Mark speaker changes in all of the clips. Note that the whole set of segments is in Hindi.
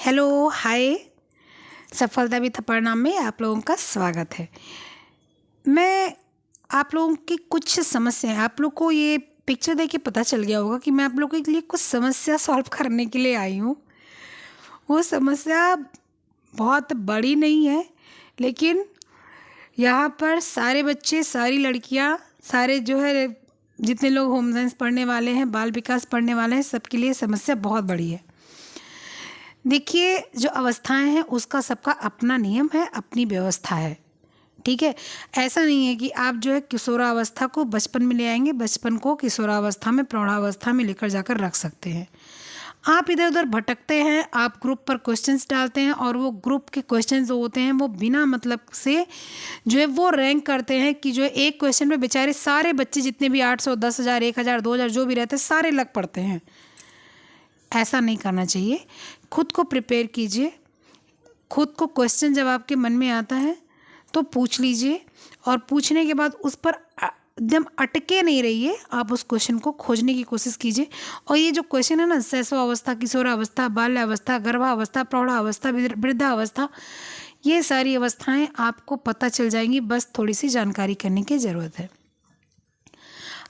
Speaker 1: हेलो, हाय। सफलता भी परिणाम में आप लोगों का स्वागत है। मैं आप लोगों की कुछ समस्याएं, आप लोग को ये पिक्चर देख के पता चल गया होगा कि मैं आप लोगों के लिए कुछ समस्या सॉल्व करने के लिए आई हूँ। वो समस्या बहुत बड़ी नहीं है, लेकिन यहाँ पर सारे बच्चे, सारी लड़कियाँ, सारे जो है जितने लोग होम साइंस पढ़ने वाले हैं, बाल विकास पढ़ने वाले हैं, सबके लिए समस्या बहुत बड़ी है। देखिए, जो अवस्थाएं हैं उसका सबका अपना नियम है, अपनी व्यवस्था है। ठीक है। ऐसा नहीं है कि आप जो है किशोरावस्था को बचपन में ले आएंगे, बचपन को किशोरावस्था में, प्रौढ़ावस्था में लेकर जाकर रख सकते हैं। आप इधर उधर भटकते हैं, आप ग्रुप पर क्वेश्चंस डालते हैं और वो ग्रुप के क्वेश्चंस जो होते हैं वो बिना मतलब से जो है वो रैंक करते हैं कि जो है एक क्वेश्चन में बेचारे सारे बच्चे जितने भी 800, 10,000, 1,000, 2,000 जो भी रहते हैं सारे लग पड़ते हैं। ऐसा नहीं करना चाहिए। खुद को प्रिपेयर कीजिए। खुद को क्वेश्चन जब आपके मन में आता है तो पूछ लीजिए, और पूछने के बाद उस पर एकदम अटके नहीं रहिए, आप उस क्वेश्चन को खोजने की कोशिश कीजिए। और ये जो क्वेश्चन है ना, शैशवावस्था, किशोरावस्था, बाल्यावस्था, गर्भावस्था, प्रौढ़ावस्था, वृद्धावस्था, ये सारी अवस्थाएं आपको पता चल जाएंगी, बस थोड़ी सी जानकारी करने की ज़रूरत है।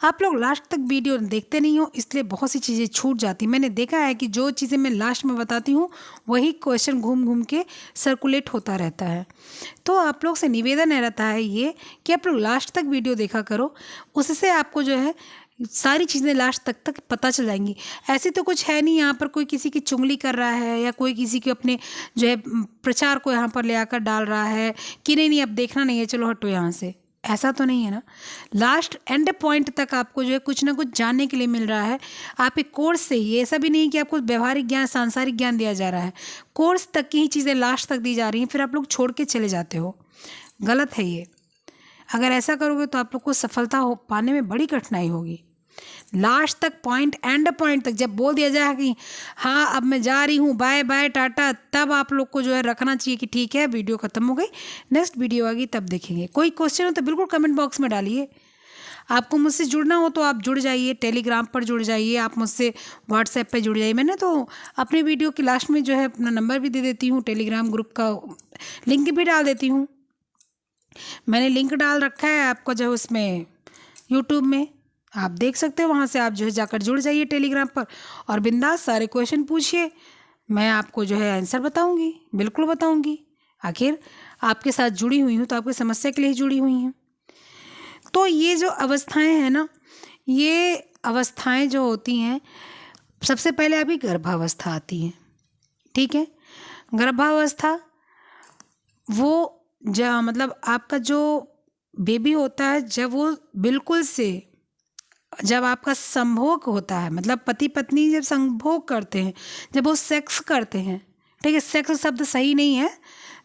Speaker 1: आप लोग लास्ट तक वीडियो देखते नहीं हो, इसलिए बहुत सी चीज़ें छूट जाती। मैंने देखा है कि जो चीज़ें मैं लास्ट में बताती हूँ वही क्वेश्चन घूम घूम के सर्कुलेट होता रहता है। तो आप लोग से निवेदन रहता है ये कि आप लोग लास्ट तक वीडियो देखा करो, उससे आपको जो है सारी चीज़ें लास्ट तक पता चल जाएंगी। ऐसी तो कुछ है नहीं यहाँ पर कोई किसी की चुगली कर रहा है या कोई किसी के अपने जो है प्रचार को यहाँ पर ले आकर डाल रहा है कि नहीं अब देखना नहीं है, चलो हटो यहाँ से। ऐसा तो नहीं है ना। लास्ट एंड पॉइंट तक आपको जो है कुछ ना कुछ जानने के लिए मिल रहा है आपके कोर्स से ही। ऐसा भी नहीं कि आपको व्यवहारिक ज्ञान, सांसारिक ज्ञान दिया जा रहा है। कोर्स तक की ही चीज़ें लास्ट तक दी जा रही हैं, फिर आप लोग छोड़ के चले जाते हो। गलत है ये। अगर ऐसा करोगे तो आप लोग को सफलता हो पाने में बड़ी कठिनाई होगी। लास्ट तक, पॉइंट एंड पॉइंट तक जब बोल दिया जाए कि हाँ अब मैं जा रही हूँ, बाय बाय टाटा, तब आप लोग को जो है रखना चाहिए कि ठीक है वीडियो ख़त्म हो गई, नेक्स्ट वीडियो आ गई तब देखेंगे। कोई क्वेश्चन हो तो बिल्कुल कमेंट बॉक्स में डालिए। आपको मुझसे जुड़ना हो तो आप जुड़ जाइए, टेलीग्राम पर जुड़ जाइए, आप मुझसे व्हाट्सएप पे जुड़ जाइए। मैंने तो अपने वीडियो के लास्ट में जो है अपना नंबर भी दे देती हूँ, टेलीग्राम ग्रुप का लिंक भी डाल देती हूँ। मैंने लिंक डाल रखा है आपको जो है उसमें यूट्यूब में, आप देख सकते हो। वहाँ से आप जो है जाकर जुड़ जाइए टेलीग्राम पर और बिंदास सारे क्वेश्चन पूछिए। मैं आपको जो है आंसर बताऊँगी, बिल्कुल बताऊँगी। आखिर आपके साथ जुड़ी हुई हूँ तो आपकी समस्या के लिए ही जुड़ी हुई हूँ। तो ये जो अवस्थाएं हैं ना, ये अवस्थाएं जो होती हैं, सबसे पहले अभी गर्भावस्था आती है। ठीक है। गर्भावस्था वो मतलब आपका जो बेबी होता है, जब वो बिल्कुल से, जब आपका संभोग होता है, मतलब पति पत्नी जब संभोग करते हैं, जब वो सेक्स करते हैं, ठीक है, सेक्स शब्द सही नहीं है,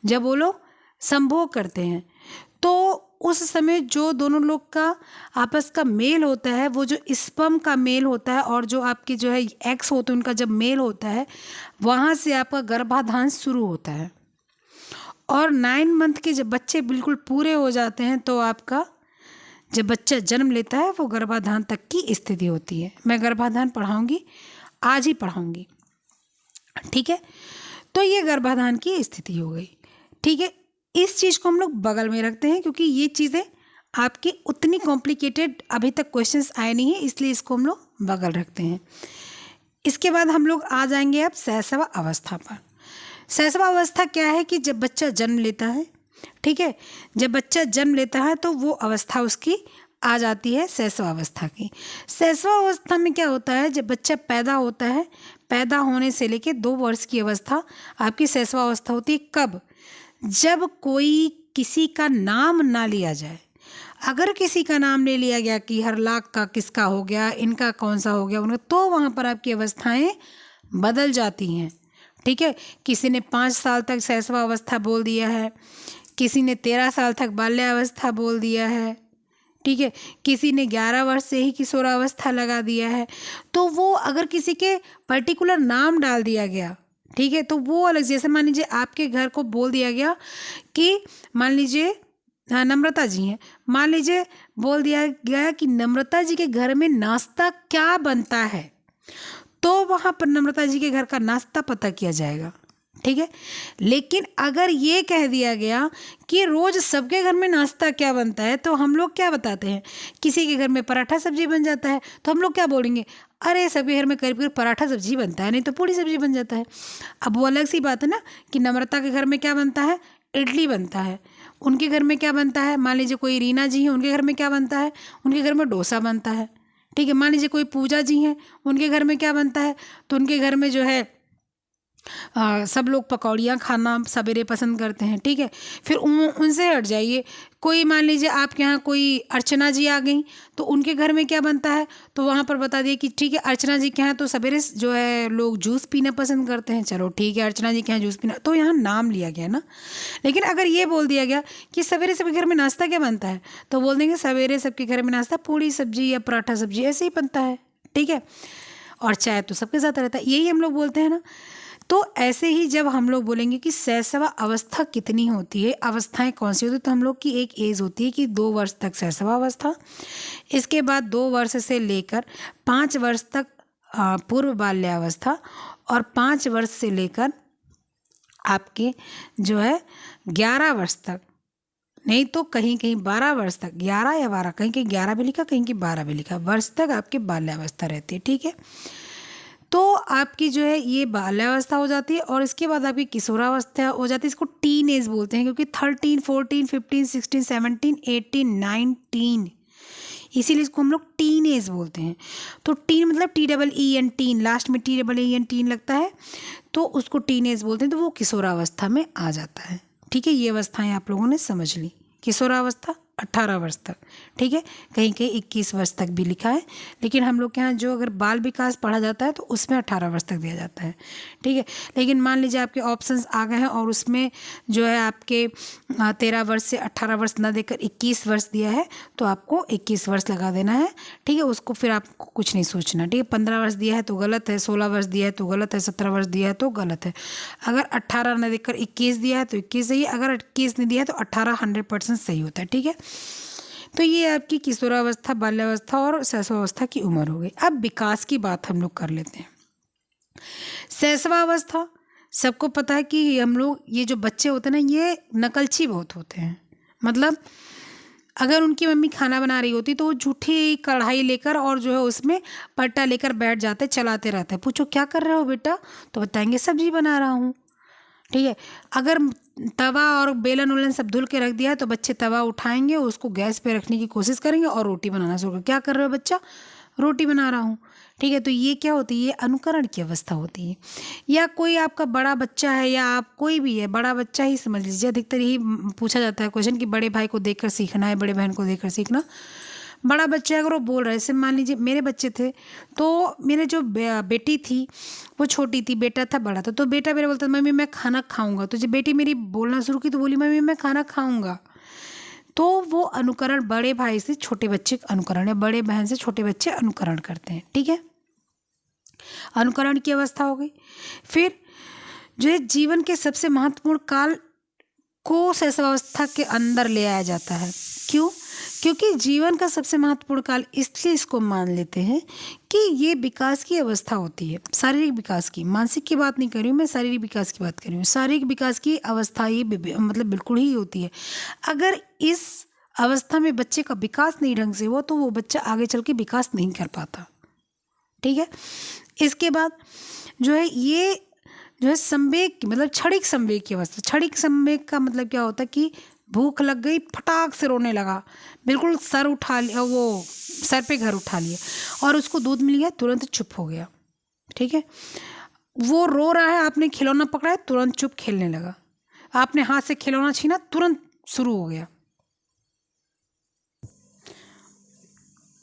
Speaker 1: जब वो लोग संभोग करते हैं तो उस समय जो दोनों लोग का आपस का मेल होता है, वो जो स्पर्म का मेल होता है और जो आपके जो है एग्स होते हैं उनका जब मेल होता है, वहाँ से आपका गर्भाधान शुरू होता है। और 9 मंथ के जब बच्चे बिल्कुल पूरे हो जाते हैं तो आपका जब बच्चा जन्म लेता है वो गर्भाधान तक की स्थिति होती है। मैं गर्भाधान पढ़ाऊँगी, आज ही पढ़ाऊँगी। ठीक है। तो ये गर्भाधान की स्थिति हो गई। ठीक है। इस चीज़ को हम लोग बगल में रखते हैं क्योंकि ये चीज़ें आपकी उतनी कॉम्प्लिकेटेड अभी तक क्वेश्चंस आए नहीं हैं, इसलिए इसको हम लोग बगल रखते हैं। इसके बाद हम लोग आ जाएंगे अब शैशव अवस्था पर। शैशव अवस्था क्या है कि जब बच्चा जन्म लेता है, ठीक है, जब बच्चा जन्म लेता है तो वो अवस्था उसकी आ जाती है शैशव अवस्था की। शैशव अवस्था में क्या होता है, जब बच्चा पैदा होता है, पैदा होने से लेके 2 वर्ष की अवस्था आपकी शैशव अवस्था होती है। कब? जब कोई किसी का नाम ना लिया जाए। अगर किसी का नाम ले लिया गया कि हरलाख का किसका हो गया, इनका कौन सा हो गया, उनका, तो वहाँ पर आपकी अवस्थाएं बदल जाती हैं। ठीक है। किसी ने 5 साल तक शैशवावस्था बोल दिया है, किसी ने 13 साल तक बाल्यावस्था बोल दिया है, ठीक है, किसी ने 11 वर्ष से ही किशोरावस्था लगा दिया है। तो वो अगर किसी के पर्टिकुलर नाम डाल दिया गया, ठीक है, तो वो अलग। जैसे मान लीजिए आपके घर को बोल दिया गया कि मान लीजिए हाँ नम्रता जी हैं, मान लीजिए बोल दिया गया कि नम्रता जी के घर में नाश्ता क्या बनता है, तो वहाँ पर नम्रता जी के घर का नाश्ता पता किया जाएगा। ठीक है। लेकिन अगर ये कह दिया गया कि रोज़ सबके घर में नाश्ता क्या बनता है, तो हम लोग क्या बताते हैं, किसी के घर में पराठा सब्जी बन जाता है तो हम लोग क्या बोलेंगे, अरे सबके घर में करीब करीब पराठा सब्जी बनता है, नहीं तो पूड़ी सब्जी बन जाता है। अब वो अलग सी बात है ना कि नम्रता के घर में क्या बनता है, इडली बनता है, उनके घर में क्या बनता है, मान लीजिए कोई रीना जी हैं, उनके घर में क्या बनता है, उनके घर में डोसा बनता है। ठीक है। मान लीजिए कोई पूजा जी हैं, उनके घर में क्या बनता है, तो उनके घर में जो है सब लोग पकौड़ियाँ खाना सवेरे पसंद करते हैं। ठीक है। फिर उनसे हट जाइए, कोई मान लीजिए आपके यहाँ कोई अर्चना जी आ गई, तो उनके घर में क्या बनता है, तो वहाँ पर बता दिए कि ठीक है अर्चना जी के यहाँ तो सवेरे जो है लोग जूस पीना पसंद करते हैं, चलो ठीक है अर्चना जी के यहाँ जूस पीना, तो यहाँ नाम लिया गया ना। लेकिन अगर ये बोल दिया गया कि सवेरे सबके घर में नाश्ता क्या बनता है, तो बोल देंगे सवेरे सबके घर में नाश्ता पूड़ी सब्जी या पराठा सब्जी ऐसे ही बनता है। ठीक है। और चाय तो सबके साथ रहता है, यही हम लोग बोलते हैं ना। तो ऐसे ही जब हम लोग बोलेंगे कि शैशव अवस्था कितनी होती है, अवस्थाएं कौन सी होती है, तो हम लोग की एक एज होती है कि 2 वर्ष तक शैशव अवस्था, इसके बाद 2 वर्ष से लेकर 5 वर्ष तक पूर्व बाल्यावस्था, और 5 वर्ष से लेकर आपके जो है 11 वर्ष तक, नहीं तो कहीं कहीं 12 वर्ष तक, 11 या 12, कहीं कहीं 11 भी लिखा कहीं कहीं 12 भी लिखा, वर्ष तक आपकी बाल्यावस्था रहती है। ठीक है। तो आपकी जो है ये बाल्यावस्था हो जाती है, और इसके बाद आपकी किशोरावस्था हो जाती है। इसको टीन एज बोलते हैं, क्योंकि 13, 14, 15, 16, 17, 18, 19, इसीलिए इसको हम लोग टीन एज बोलते हैं। तो टीन मतलब TEEN, टीन, लास्ट में TEEN टीन लगता है, तो उसको टीन एज बोलते हैं। तो वो किशोरावस्था में आ जाता है। ठीक है। ये अवस्थाएं आप लोगों ने समझ ली। किशोरावस्था 18 वर्ष तक। ठीक है। कहीं कहीं 21 वर्ष तक भी लिखा है, लेकिन हम लोग के यहाँ जो अगर बाल विकास पढ़ा जाता है तो उसमें 18 वर्ष तक दिया जाता है। ठीक है। लेकिन मान लीजिए आपके ऑप्शंस आ गए हैं और उसमें जो है आपके 13 वर्ष से 18 वर्ष ना देकर 21 वर्ष दिया है, तो आपको 21 वर्ष लगा देना है। ठीक है। उसको फिर आपको कुछ नहीं सोचना। ठीक है। 15 वर्ष दिया है तो गलत है, 16 वर्ष दिया है तो गलत है, 17 वर्ष दिया है तो गलत है। अगर 18 ना देकर 21 दिया है तो 21 सही है, अगर 21 नहीं दिया है तो 18 100% सही होता है। ठीक है। तो ये आपकी किशोरावस्था, बाल्यावस्था और शैशवावस्था की उम्र हो गई। अब विकास की बात हम लोग कर लेते हैं। शैशवावस्था, सबको पता है कि हम लोग ये जो बच्चे होते हैं ना, ये नकलची बहुत होते हैं। मतलब अगर उनकी मम्मी खाना बना रही होती तो वो झूठी कढ़ाई लेकर और जो है उसमें पट्टा लेकर बैठ जाते, चलाते रहते। पूछो क्या कर रहे हो बेटा, तो बताएंगे सब्जी बना रहा हूँ। ठीक है। अगर तवा और बेलन उलन सब धुल के रख दिया है तो बच्चे तवा उठाएंगे, उसको गैस पे रखने की कोशिश करेंगे और रोटी बनाना शुरू करेंगे। क्या कर रहे हो बच्चा, रोटी बना रहा हूँ। ठीक है। तो ये क्या होती है, ये अनुकरण की अवस्था होती है। या कोई आपका बड़ा बच्चा है, या आप कोई भी है, बड़ा बच्चा ही समझ लीजिए, अधिकतर यही पूछा जाता है क्वेश्चन कि बड़े भाई को देखकर सीखना है, बड़े बहन को देखकर सीखना। बड़ा बच्चा अगर वो बोल रहा है, जैसे मान लीजिए मेरे बच्चे थे, तो मेरे जो बेटी थी वो छोटी थी, बेटा था बड़ा था। तो बेटा मेरा बोलता था मम्मी मैं खाना खाऊंगा, तो जब बेटी मेरी बोलना शुरू की तो बोली मम्मी मैं खाना खाऊंगा। तो वो अनुकरण, बड़े भाई से छोटे बच्चे अनुकरण, या बड़े बहन से छोटे बच्चे अनुकरण करते हैं। ठीक है। अनुकरण की अवस्था हो गई। फिर जो है जीवन के सबसे महत्वपूर्ण काल को शैशवावस्था के अंदर ले आया जाता है। क्यों? क्योंकि जीवन का सबसे महत्वपूर्ण काल इसलिए इसको मान लेते हैं कि ये विकास की अवस्था होती है, शारीरिक विकास की, मानसिक की बात नहीं कर रही हूँ मैं, शारीरिक विकास की बात कर रही हूँ। शारीरिक विकास की अवस्था ये मतलब बिल्कुल ही होती है। अगर इस अवस्था में बच्चे का विकास नहीं ढंग से हुआ तो वो बच्चा आगे चल के विकास नहीं कर पाता। ठीक है। इसके बाद जो है ये जो है संवेग की, मतलब क्षणिक संवेग की अवस्था। क्षणिक संवेग का मतलब क्या होता है कि भूख लग गई, फटाक से रोने लगा, बिल्कुल सर उठा लिया, वो सर पे घर उठा लिया, और उसको दूध मिल गया, तुरंत चुप हो गया। ठीक है। वो रो रहा है, आपने खिलौना पकड़ा है, तुरंत चुप, खेलने लगा। आपने हाथ से खिलौना छीना, तुरंत शुरू हो गया।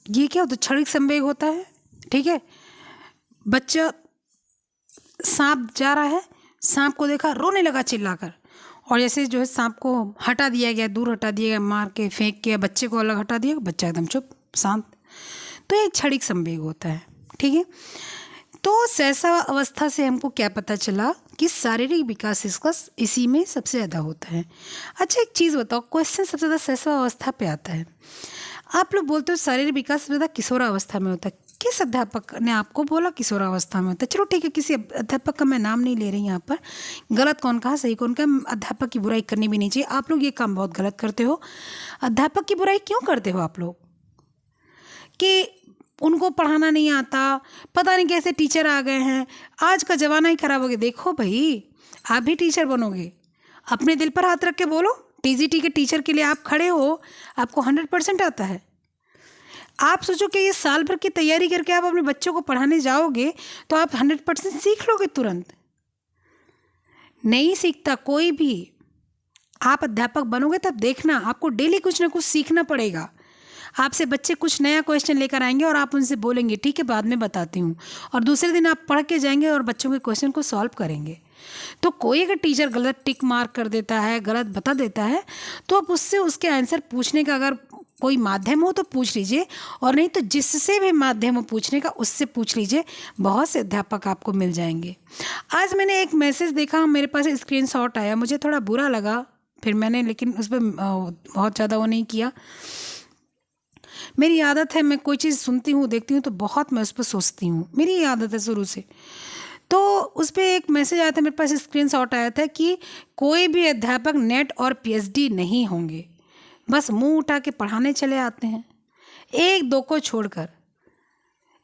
Speaker 1: ये क्या होता है, क्षणिक संवेग होता है। ठीक है। बच्चा सांप जा रहा है, सांप को देखा, रोने लगा चिल्लाकर, और जैसे जो है सांप को हटा दिया गया, दूर हटा दिया गया, मार के फेंक के, बच्चे को अलग हटा दिया, बच्चा एकदम चुप शांत। तो ये क्षणिक संवेग होता है। ठीक है। तो शैशव अवस्था से हमको क्या पता चला कि शारीरिक विकास इसका इसी में सबसे ज़्यादा होता है। अच्छा एक चीज़ बताओ, क्वेश्चन सबसे ज़्यादा शैशव अवस्था पे आता है। आप लोग बोलते हो शारीरिक विकास सबसे ज़्यादा किशोरावस्था में होता है, किस अध्यापक ने आपको बोला किशोरावस्था में होता है? चलो ठीक है, किसी अध्यापक का मैं नाम नहीं ले रही यहाँ पर। गलत कौन कहा सही कौन कहा, अध्यापक की बुराई करनी भी नहीं चाहिए। आप लोग ये काम बहुत गलत करते हो। अध्यापक की बुराई क्यों करते हो आप लोग कि उनको पढ़ाना नहीं आता, पता नहीं कैसे टीचर आ गए हैं, आज का ज़माना ही खराब हो गया। देखो भाई, आप भी टीचर बनोगे, अपने दिल पर हाथ रख के बोलो, टीजीटी के टीचर के लिए आप खड़े हो, आपको 100% आता है। आप सोचो कि ये साल भर की तैयारी करके आप अपने बच्चों को पढ़ाने जाओगे तो आप 100% सीख लोगे तुरंत? नहीं सीखता कोई भी। आप अध्यापक बनोगे तब देखना, आपको डेली कुछ ना कुछ सीखना पड़ेगा। आपसे बच्चे कुछ नया क्वेश्चन लेकर आएंगे और आप उनसे बोलेंगे ठीक है बाद में बताती हूँ, और दूसरे दिन आप पढ़ के जाएंगे और बच्चों के क्वेश्चन को सॉल्व करेंगे। तो कोई अगर टीचर गलत टिक मार्क कर देता है, गलत बता देता है, तो आप उससे उसके आंसर पूछने का अगर कोई माध्यम हो तो पूछ लीजिए, और नहीं तो जिससे भी माध्यम हो पूछने का उससे पूछ लीजिए। बहुत से अध्यापक आपको मिल जाएंगे। आज मैंने एक मैसेज देखा, मेरे पास स्क्रीनशॉट आया, मुझे थोड़ा बुरा लगा, फिर मैंने लेकिन उस पर बहुत ज़्यादा वो नहीं किया। मेरी आदत है, मैं कोई चीज़ सुनती हूँ देखती हूँ तो बहुत मैं उस पर सोचती हूँ, मेरी ये आदत है शुरू से। तो उस पर एक मैसेज आया था, मेरे पास स्क्रीनशॉट आया था कि कोई भी अध्यापक नेट और पीएचडी नहीं होंगे, बस मुंह उठा के पढ़ाने चले आते हैं, एक दो को छोड़कर।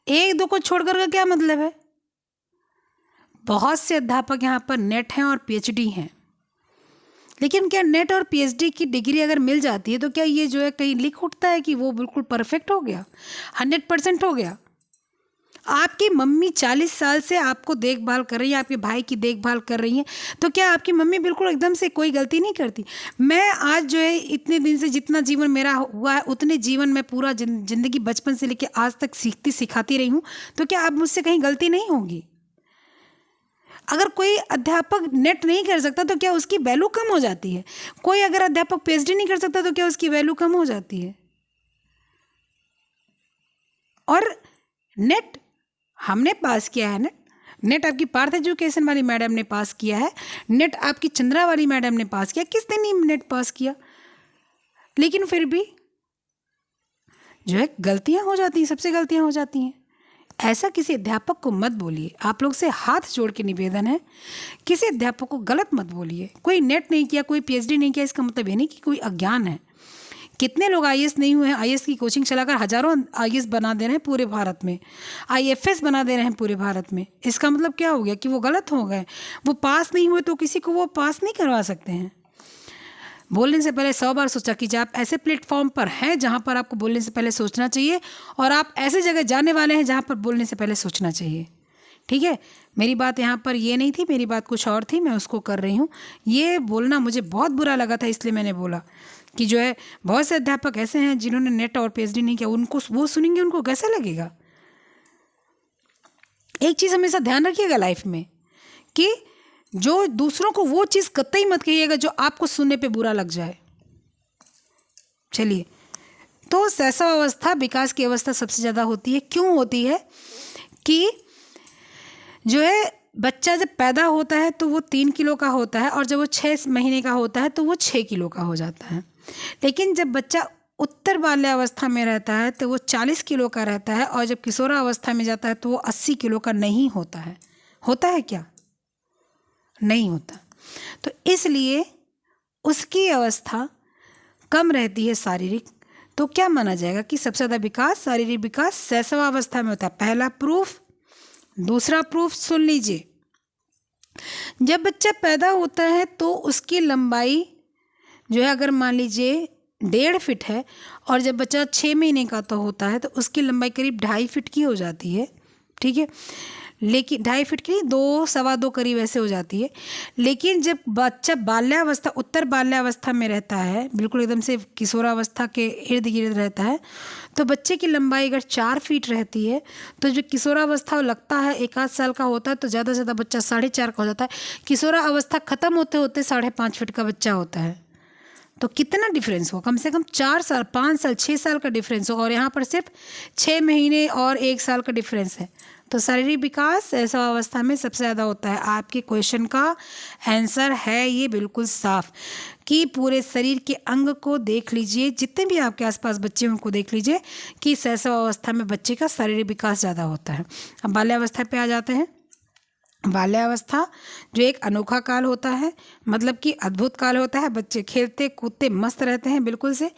Speaker 1: एक दो को छोड़कर का क्या मतलब है? बहुत से अध्यापक यहाँ पर नेट हैं और पीएचडी हैं, लेकिन क्या नेट और पीएचडी की डिग्री अगर मिल जाती है तो क्या ये जो है कहीं लिख उठता है कि वो बिल्कुल परफेक्ट हो गया, 100% हो गया? आपकी मम्मी 40 साल से आपको देखभाल कर रही है, आपके भाई की देखभाल कर रही है, तो क्या आपकी मम्मी बिल्कुल एकदम से कोई गलती नहीं करती? मैं आज जो है इतने दिन से जितना जीवन मेरा हुआ है उतने जीवन में पूरा जिंदगी बचपन से लेकर आज तक सीखती सिखाती रही हूँ, तो क्या अब मुझसे कहीं गलती नहीं होगी? अगर कोई अध्यापक नेट नहीं कर सकता तो क्या उसकी वैल्यू कम हो जाती है? कोई अगर अध्यापक पीएचडी नहीं कर सकता तो क्या उसकी वैल्यू कम हो जाती है? और नेट हमने पास किया है, नेट आपकी पार्थ एजुकेशन वाली मैडम ने पास किया है, नेट आपकी चंद्रा वाली मैडम ने पास किया, किसने नहीं नेट पास किया? लेकिन फिर भी जो है गलतियां हो जाती हैं, सबसे गलतियां हो जाती हैं। ऐसा किसी अध्यापक को मत बोलिए, आप लोग से हाथ जोड़ के निवेदन है, किसी अध्यापक को गलत मत बोलिए। कोई नेट नहीं किया, कोई पीएचडी नहीं किया, इसका मतलब ये नहीं कि कोई अज्ञान है। कितने लोग आईएएस नहीं हुए हैं, आईएएस की कोचिंग चलाकर हजारों आईएएस बना दे रहे हैं पूरे भारत में, आईएफएस बना दे रहे हैं पूरे भारत में। इसका मतलब क्या हो गया कि वो गलत हो गए? वो पास नहीं हुए तो किसी को वो पास नहीं करवा सकते हैं। बोलने से पहले 100 बार सोचा कीजिए। आप ऐसे प्लेटफॉर्म पर हैं जहाँ पर आपको बोलने से पहले सोचना चाहिए, और आप ऐसे जगह जाने वाले हैं जहाँ पर बोलने से पहले सोचना चाहिए। ठीक है, मेरी बात यहाँ पर ये नहीं थी, मेरी बात कुछ और थी, मैं उसको कर रही हूँ। ये बोलना मुझे बहुत बुरा लगा था, इसलिए मैंने बोला कि जो है बहुत से अध्यापक ऐसे हैं जिन्होंने नेट और पीएचडी नहीं किया, उनको वो सुनेंगे उनको कैसा लगेगा? एक चीज़ हमेशा ध्यान रखिएगा लाइफ में कि जो दूसरों को वो चीज़ कतई मत कहिएगा जो आपको सुनने पे बुरा लग जाए। चलिए, तो शैशव अवस्था विकास की अवस्था सबसे ज़्यादा होती है। क्यों होती है? कि जो है बच्चा जब पैदा होता है तो वो 3 किलो का होता है, और जब वो 6 महीने का होता है तो वो 6 किलो का हो जाता है। लेकिन जब बच्चा उत्तर बाल्यावस्था में रहता है तो वो 40 किलो का रहता है, और जब किशोरावस्था में जाता है तो वो 80 किलो का नहीं होता है। होता है क्या? नहीं होता। तो इसलिए उसकी अवस्था कम रहती है शारीरिक। तो क्या माना जाएगा कि सबसे ज़्यादा विकास, शारीरिक विकास शैशवावस्था में होता है? पहला प्रूफ। दूसरा प्रूफ सुन लीजिए, जब बच्चा पैदा होता है तो उसकी लंबाई जो है अगर मान लीजिए 1.5 फीट है, और जब बच्चा 6 महीने का तो होता है तो उसकी लंबाई करीब 2.5 फीट की हो जाती है। ठीक है, लेकिन 2.5 फीट की 2 सवा 2 करीब ऐसे हो जाती है। लेकिन जब बच्चा बाल्यावस्था, उत्तर बाल्यावस्था में रहता है, बिल्कुल एकदम से किशोरावस्था के इर्द गिर्द रहता है, तो बच्चे की लंबाई अगर 4 फीट रहती है तो जो किशोरावस्था लगता है 1 आध साल का होता है तो ज़्यादा से ज़्यादा बच्चा 4.5 का हो जाता है। किशोरावस्था ख़त्म होते होते 5.5 फीट का बच्चा होता है। तो कितना डिफरेंस हो? कम से कम 4 साल, 5 साल, 6 साल का डिफरेंस हो, और यहाँ पर सिर्फ 6 महीने और 1 साल का डिफरेंस है। तो शारीरिक विकास शैशवावस्था में सबसे ज़्यादा होता है। आपके क्वेश्चन का आंसर है ये बिल्कुल साफ कि पूरे शरीर के अंग को देख लीजिए, जितने भी आपके आसपास बच्चे हैं उनको देख लीजिए कि शैशवावस्था में बच्चे का शारीरिक विकास ज़्यादा होता है। अब बाल्यावस्था पे आ जाते हैं। बाल्यावस्था जो एक अनोखा काल होता है, मतलब कि अद्भुत काल होता है। बच्चे खेलते कूदते मस्त रहते हैं बिल्कुल से,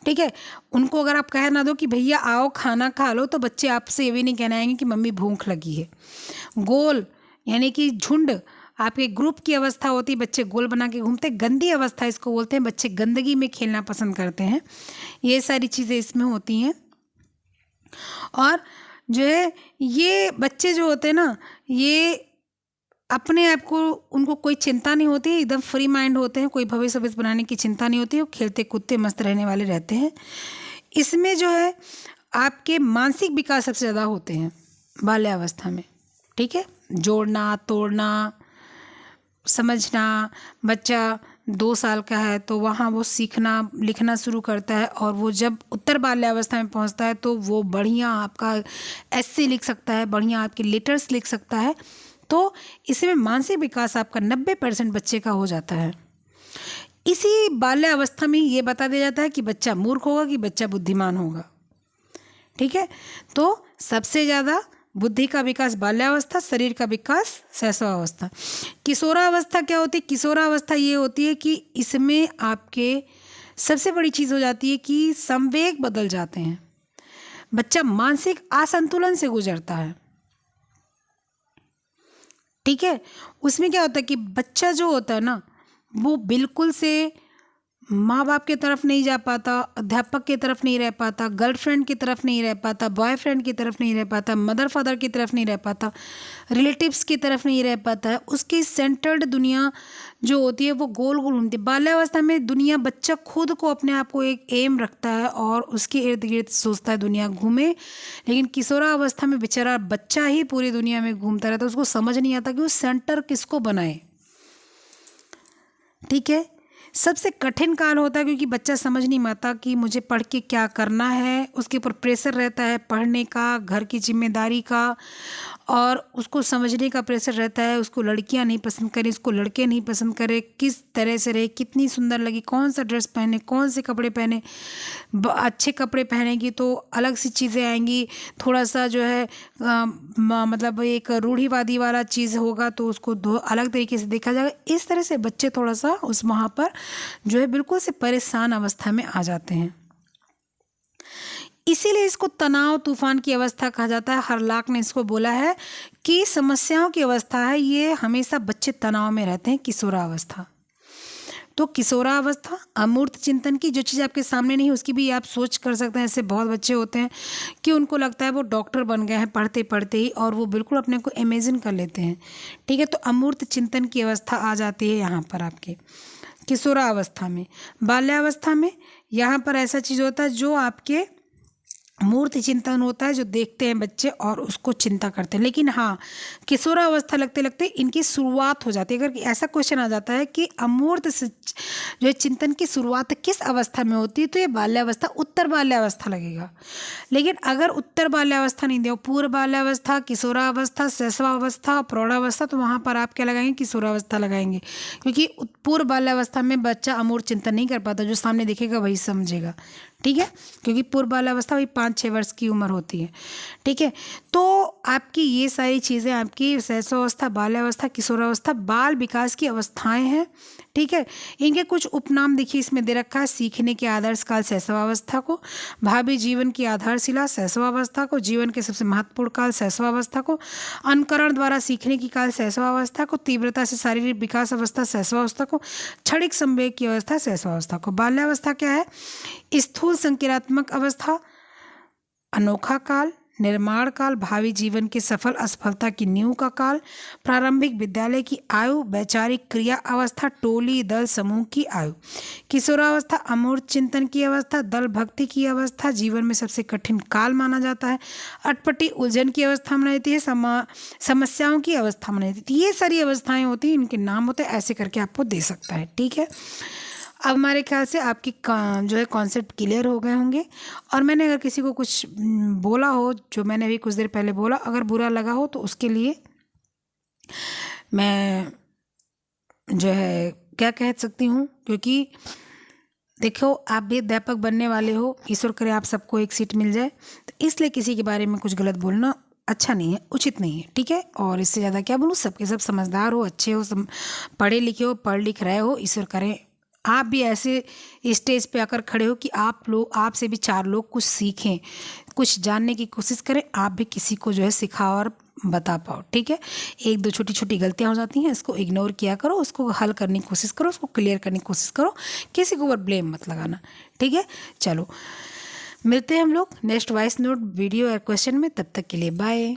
Speaker 1: ठीक है। उनको अगर आप कह ना दो कि भैया आओ खाना खा लो, तो बच्चे आपसे ये भी नहीं कहना आएंगे कि मम्मी भूख लगी है। गोल यानी कि झुंड, आपके ग्रुप की अवस्था होती है, बच्चे गोल बना के घूमते। गंदी अवस्था इसको बोलते हैं, बच्चे गंदगी में खेलना पसंद करते हैं। ये सारी चीज़ें इसमें होती हैं। और जो है ये बच्चे जो होते हैं ना, ये अपने आप को, उनको कोई चिंता नहीं होती, एकदम फ्री माइंड होते हैं, कोई भविष्य भविष्य बनाने की चिंता नहीं होती, वो खेलते कूदते मस्त रहने वाले रहते हैं। इसमें जो है आपके मानसिक विकास सबसे ज़्यादा होते हैं बाल्यावस्था में, ठीक है। जोड़ना तोड़ना समझना, बच्चा 2 साल का है तो वहाँ वो सीखना लिखना शुरू करता है, और वो जब उत्तर बाल्यावस्था में पहुँचता है तो वो बढ़िया आपका एस्से लिख सकता है, बढ़िया आपके लेटर्स लिख सकता है। तो इसमें मानसिक विकास आपका 90% बच्चे का हो जाता है। इसी बाल्यावस्था में ये बता दिया जाता है कि बच्चा मूर्ख होगा कि बच्चा बुद्धिमान होगा, ठीक है। तो सबसे ज़्यादा बुद्धि का विकास बाल्यावस्था, शरीर का विकास शैशवावस्था। किशोरावस्था क्या होती है? किशोरावस्था ये होती है कि इसमें आपके सबसे बड़ी चीज़ हो जाती है कि संवेग बदल जाते हैं, बच्चा मानसिक असंतुलन से गुजरता है, ठीक है। उसमें क्या होता है कि बच्चा जो होता है ना, वो बिल्कुल से माँ बाप की तरफ नहीं जा पाता, अध्यापक की तरफ नहीं रह पाता, गर्लफ्रेंड की तरफ नहीं रह पाता, बॉयफ्रेंड की तरफ नहीं रह पाता, मदर फादर की तरफ नहीं रह पाता, रिलेटिव्स की तरफ नहीं रह पाता है। उसकी सेंटर्ड दुनिया जो होती है वो गोल गोल घूमती है। बाल्यावस्था में दुनिया, बच्चा खुद को, अपने आप को एक एम रखता है और उसके इर्द गिर्द सोचता है दुनिया घूमे। लेकिन किशोरावस्था में बेचारा बच्चा ही पूरी दुनिया में घूमता रहता है, उसको समझ नहीं आता कि वो सेंटर किसको बनाए, ठीक है। सबसे कठिन काल होता है क्योंकि बच्चा समझ नहीं पाता कि मुझे पढ़ के क्या करना है। उसके ऊपर प्रेशर रहता है पढ़ने का, घर की जिम्मेदारी का, और उसको समझने का प्रेशर रहता है। उसको लड़कियां नहीं पसंद करें, उसको लड़के नहीं पसंद करें, किस तरह से रहे, कितनी सुंदर लगी, कौन सा ड्रेस पहने, कौन से कपड़े पहने। अच्छे कपड़े पहनेगी तो अलग सी चीज़ें आएंगी, थोड़ा सा जो है मतलब एक रूढ़िवादी वाला चीज़ होगा तो उसको अलग तरीके से देखा जाएगा। इस तरह से बच्चे थोड़ा सा उस वहाँ पर जो है बिल्कुल से परेशान अवस्था में आ जाते हैं। इसीलिए इसको तनाव तूफान की अवस्था कहा जाता है। हरलाक ने इसको बोला है कि समस्याओं की अवस्था है, ये हमेशा बच्चे तनाव में रहते हैं, किशोरावस्था। तो किशोरावस्था अमूर्त चिंतन की, जो चीज़ आपके सामने नहीं उसकी भी आप सोच कर सकते हैं। ऐसे बहुत बच्चे होते हैं कि उनको लगता है वो डॉक्टर बन गए हैं पढ़ते पढ़ते ही, और वो बिल्कुल अपने को इमेजिन कर लेते हैं, ठीक है। तो अमूर्त चिंतन की अवस्था आ जाती है यहाँ पर आपके किशोरावस्था में। बाल्यावस्था में यहाँ पर ऐसा चीज़ होता है जो आपके मूर्ति चिंतन होता है, जो देखते हैं बच्चे और उसको चिंता करते हैं। लेकिन हाँ, किशोरावस्था लगते लगते इनकी शुरुआत हो जाती है। अगर ऐसा क्वेश्चन आ जाता है कि अमूर्त जो चिंतन की शुरुआत किस अवस्था में होती है, तो ये बाल्यावस्था, उत्तर बाल्यावस्था लगेगा। लेकिन अगर उत्तर बाल्यावस्था नहीं दिया, पूर्व बाल्यावस्था, किशोरावस्था, शैशवावस्था, प्रौढ़ावस्था, तो वहाँ पर आप क्या लगाएंगे? किशोरावस्था लगाएंगे, क्योंकि पूर्व बाल्यावस्था में बच्चा अमूर्त चिंतन नहीं कर पाता, जो सामने दिखेगा वही समझेगा, ठीक है। क्योंकि पूर्व बाल्यावस्था वही 5-6 वर्ष की उम्र होती है, ठीक है। तो आपकी ये सारी चीज़ें आपकी शैशवावस्था, बाल्यावस्था, किशोरावस्था बाल विकास की अवस्थाएं हैं, ठीक है। इनके कुछ उपनाम देखिए इसमें दे रखा है। सीखने के आदर्श काल शैशवावस्था को, भावी जीवन की आधारशिला शैशवावस्था को, जीवन के सबसे महत्वपूर्ण काल शैशवावस्था को, अनुकरण द्वारा सीखने की काल शैशवावस्था को, तीव्रता से शारीरिक विकास अवस्था शैशवावस्था को, क्षणिक संवेग की अवस्था शैशवावस्था को। बाल्यावस्था क्या है? स्थूल संक्रियात्मक अवस्था, अनोखा काल, निर्माण काल, भावी जीवन के सफल असफलता की नींव का काल, प्रारंभिक विद्यालय की आयु, वैचारिक क्रिया अवस्था, टोली दल समूह की आयु। किशोरावस्था अमूर्त चिंतन की अवस्था, दल भक्ति की अवस्था, जीवन में सबसे कठिन काल माना जाता है। अटपटी उलझन की अवस्था मानी जाती है, समस्याओं की अवस्था मानी जाती है। ये सारी अवस्थाएं होती हैं, इनके नाम होते हैं, ऐसे करके आपको दे सकता है, ठीक है। अब हमारे ख्याल से आपकी जो है कॉन्सेप्ट क्लियर हो गए होंगे। और मैंने अगर किसी को कुछ बोला हो, जो मैंने अभी कुछ देर पहले बोला, अगर बुरा लगा हो तो उसके लिए मैं जो है क्या कह सकती हूँ, क्योंकि देखो आप भी अध्यापक बनने वाले हो, ईश्वर करे आप सबको एक सीट मिल जाए, तो इसलिए किसी के बारे में कुछ गलत बोलना अच्छा नहीं है, उचित नहीं है, ठीक है। और इससे ज़्यादा क्या बोलूँ, सबके सब समझदार हो, अच्छे हो, पढ़े लिखे हो, पढ़ लिख रहे हो, ईश्वर करे आप भी ऐसे स्टेज पे आकर खड़े हो कि आप लोग, आपसे भी चार लोग कुछ सीखें, कुछ जानने की कोशिश करें, आप भी किसी को जो है सिखाओ और बता पाओ, ठीक है। एक दो छोटी छोटी गलतियां हो जाती हैं, इसको इग्नोर किया करो, उसको हल करने की कोशिश करो, उसको क्लियर करने की कोशिश करो, किसी के ऊपर ब्लेम मत लगाना, ठीक है। चलो मिलते हैं हम लोग नेक्स्ट वॉइस नोट वीडियो या क्वेश्चन में, तब तक के लिए बाय।